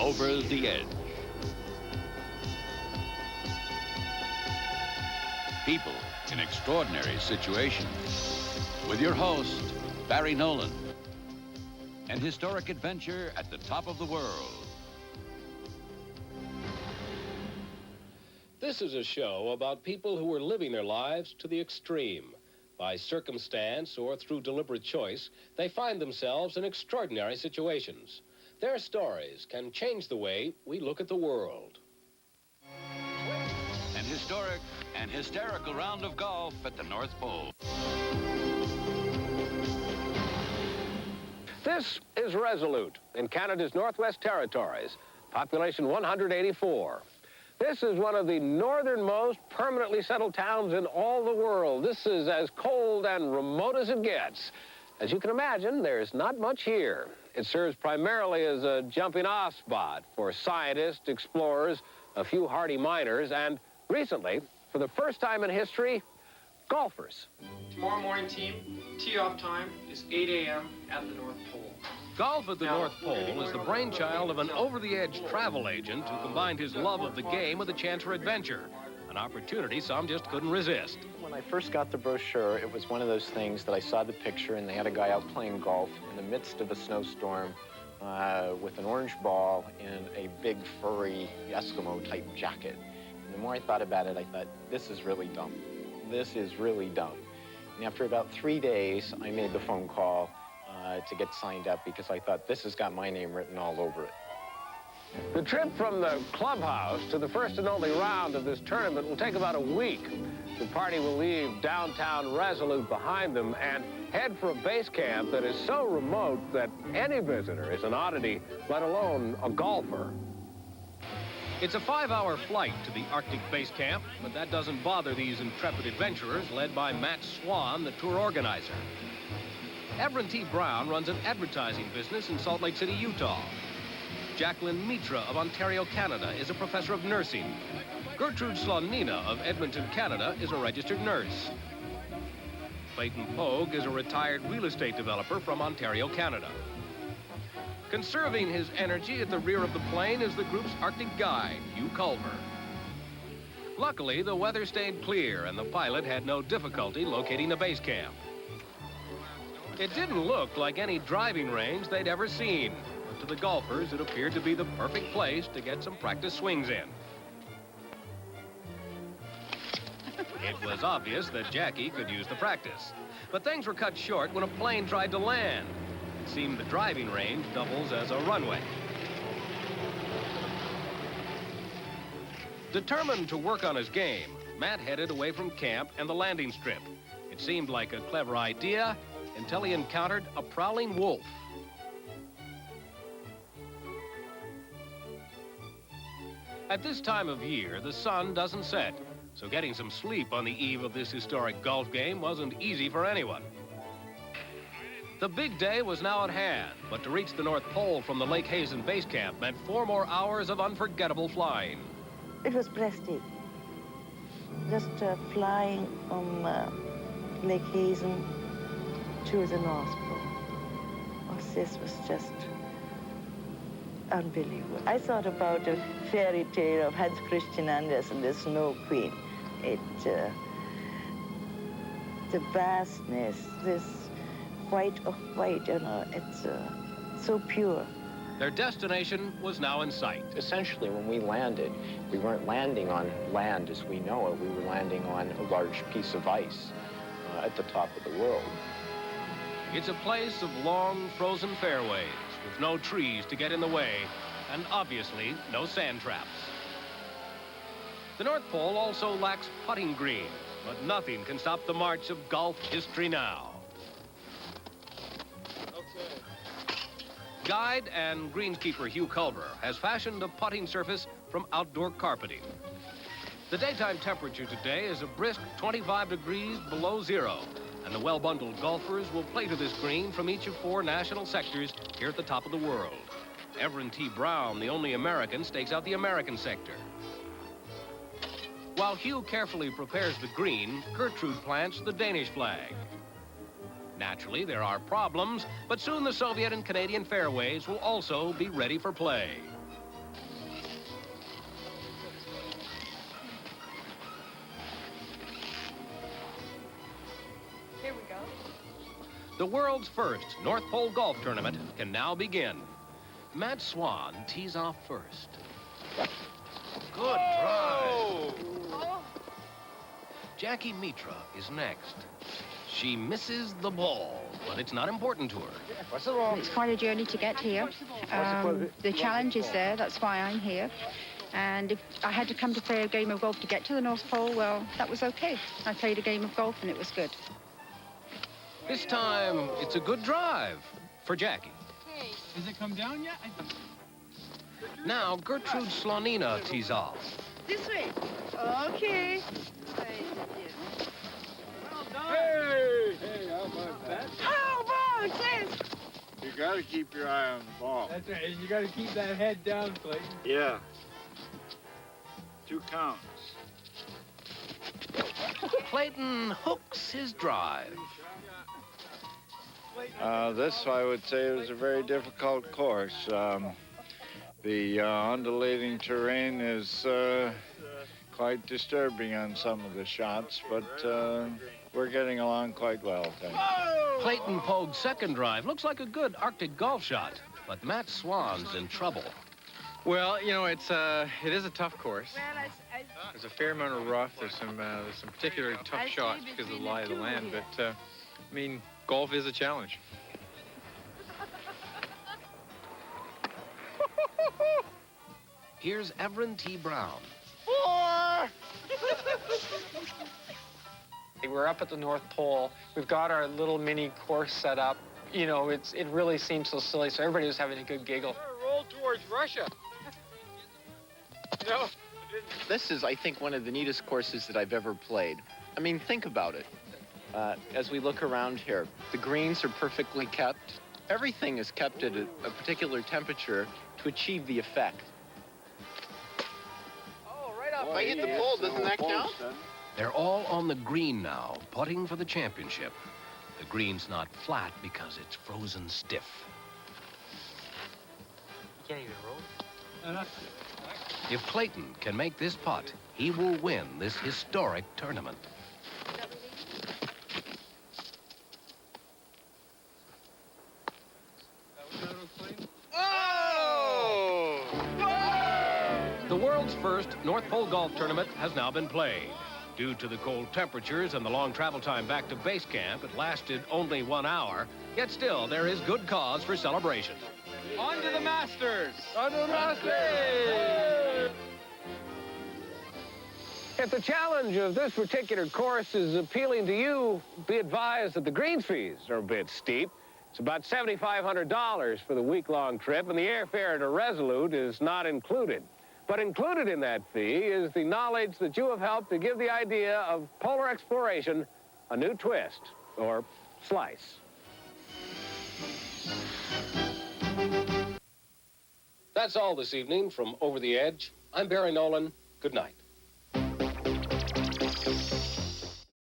Over the Edge. People in extraordinary situations. With your host, Barry Nolan. An historic adventure at the top of the world. This is a show about people who are living their lives to the extreme. By circumstance or through deliberate choice, they find themselves in extraordinary situations. Their stories can change the way we look at the world. An historic and hysterical round of golf at the North Pole. This is Resolute in Canada's Northwest Territories, population 184. This is one of the northernmost permanently settled towns in all the world. This is as cold and remote as it gets. As you can imagine, there's not much here. It serves primarily as a jumping-off spot for scientists, explorers, a few hardy miners, and recently, for the first time in history, golfers. Tomorrow morning, team, tee-off time is 8 a.m. at the North Pole. Golf at the North Pole is the brainchild of an over-the-edge travel agent who combined his love of the game with a chance for adventure, an opportunity some just couldn't resist. When I first got the brochure, it was one of those things that I saw the picture and they had a guy out playing golf in the midst of a snowstorm with an orange ball and a big furry Eskimo-type jacket. And the more I thought about it, I thought, this is really dumb. This is really dumb. And after about 3 days, I made the phone call to get signed up because I thought, this has got my name written all over it. The trip from the clubhouse to the first and only round of this tournament will take about a week. The party will leave downtown Resolute behind them and head for a base camp that is so remote that any visitor is an oddity, let alone a golfer. It's a 5-hour flight to the Arctic base camp, but that doesn't bother these intrepid adventurers led by Matt Swan, the tour organizer. Evelyn T. Brown runs an advertising business in Salt Lake City, Utah. Jacqueline Mitra of Ontario, Canada is a professor of nursing. Gertrude Slonina of Edmonton, Canada is a registered nurse. Clayton Pogue is a retired real estate developer from Ontario, Canada. Conserving his energy at the rear of the plane is the group's Arctic guide, Hugh Culver. Luckily, the weather stayed clear and the pilot had no difficulty locating the base camp. It didn't look like any driving range they'd ever seen, but to the golfers, it appeared to be the perfect place to get some practice swings in. It was obvious that Jackie could use the practice, but things were cut short when a plane tried to land. It seemed the driving range doubles as a runway. Determined to work on his game, Matt headed away from camp and the landing strip. It seemed like a clever idea until he encountered a prowling wolf. At this time of year, the sun doesn't set, so getting some sleep on the eve of this historic golf game wasn't easy for anyone. The big day was now at hand, but to reach the North Pole from the Lake Hazen base camp meant 4 more hours of unforgettable flying. It was breathtaking. Just flying from Lake Hazen to the North Pole. Oh, this was just unbelievable. I thought about a fairy tale of Hans Christian Andersen, the Snow Queen. The vastness, this white of white, you know, it's so pure. Their destination was now in sight. Essentially, when we landed, we weren't landing on land as we know it. We were landing on a large piece of ice at the top of the world. It's a place of long, frozen fairways with no trees to get in the way and obviously no sand traps. The North Pole also lacks putting greens, but nothing can stop the march of golf history now. Guide and greenskeeper Hugh Culver has fashioned a putting surface from outdoor carpeting. The daytime temperature today is a brisk 25 degrees below zero, and the well-bundled golfers will play to this green from each of 4 national sectors here at the top of the world. Evelyn T. Brown, the only American, stakes out the American sector. While Hugh carefully prepares the green, Gertrude plants the Danish flag. Naturally, there are problems, but soon the Soviet and Canadian fairways will also be ready for play. The world's first North Pole golf tournament can now begin. Matt Swan tees off first. Good drive. Jackie Mitra is next. She misses the ball, but it's not important to her. It's quite a journey to get here. The challenge is there, that's why I'm here. And if I had to come to play a game of golf to get to the North Pole, well, that was okay. I played a game of golf and it was good. This time, it's a good drive for Jackie. Has it come down yet? Now, Gertrude Slonina tees off. This way. Okay. Hey, how about that? How about this? You gotta keep your eye on the ball. That's right. You got to keep that head down, Clayton. Yeah. 2 counts. Clayton hooks his drive. This, I would say, was a very difficult course. The undulating terrain is quite disturbing on some of the shots, but we're getting along quite well, thanks. Clayton Pogue's second drive looks like a good Arctic golf shot, but Matt Swan's in trouble. Well, you know, it is a tough course. There's a fair amount of rough. There's some particularly tough shots because of the lie of the land. But I mean, golf is a challenge. Here's Everin T. Brown. We're up at the North Pole. We've got our little mini course set up. You know, it really seems so silly, so everybody was having a good giggle. Roll towards Russia. No. This is, I think, one of the neatest courses that I've ever played. I mean, think about it. As we look around here, the greens are perfectly kept. Everything is kept at a particular temperature to achieve the effect. Oh, right up. If I hit the pole, doesn't that count? They're all on the green now, putting for the championship. The green's not flat because it's frozen stiff. You can't even roll. If Clayton can make this putt, he will win this historic tournament. The world's first North Pole golf tournament has now been played. Due to the cold temperatures and the long travel time back to base camp, it lasted only 1 hour. Yet still, there is good cause for celebration. On to the Masters! On to the Masters! If the challenge of this particular course is appealing to you, be advised that the greens fees are a bit steep. It's about $7,500 for the week-long trip, and the airfare to Resolute is not included. But included in that fee is the knowledge that you have helped to give the idea of polar exploration a new twist, or slice. That's all this evening from Over the Edge. I'm Barry Nolan. Good night.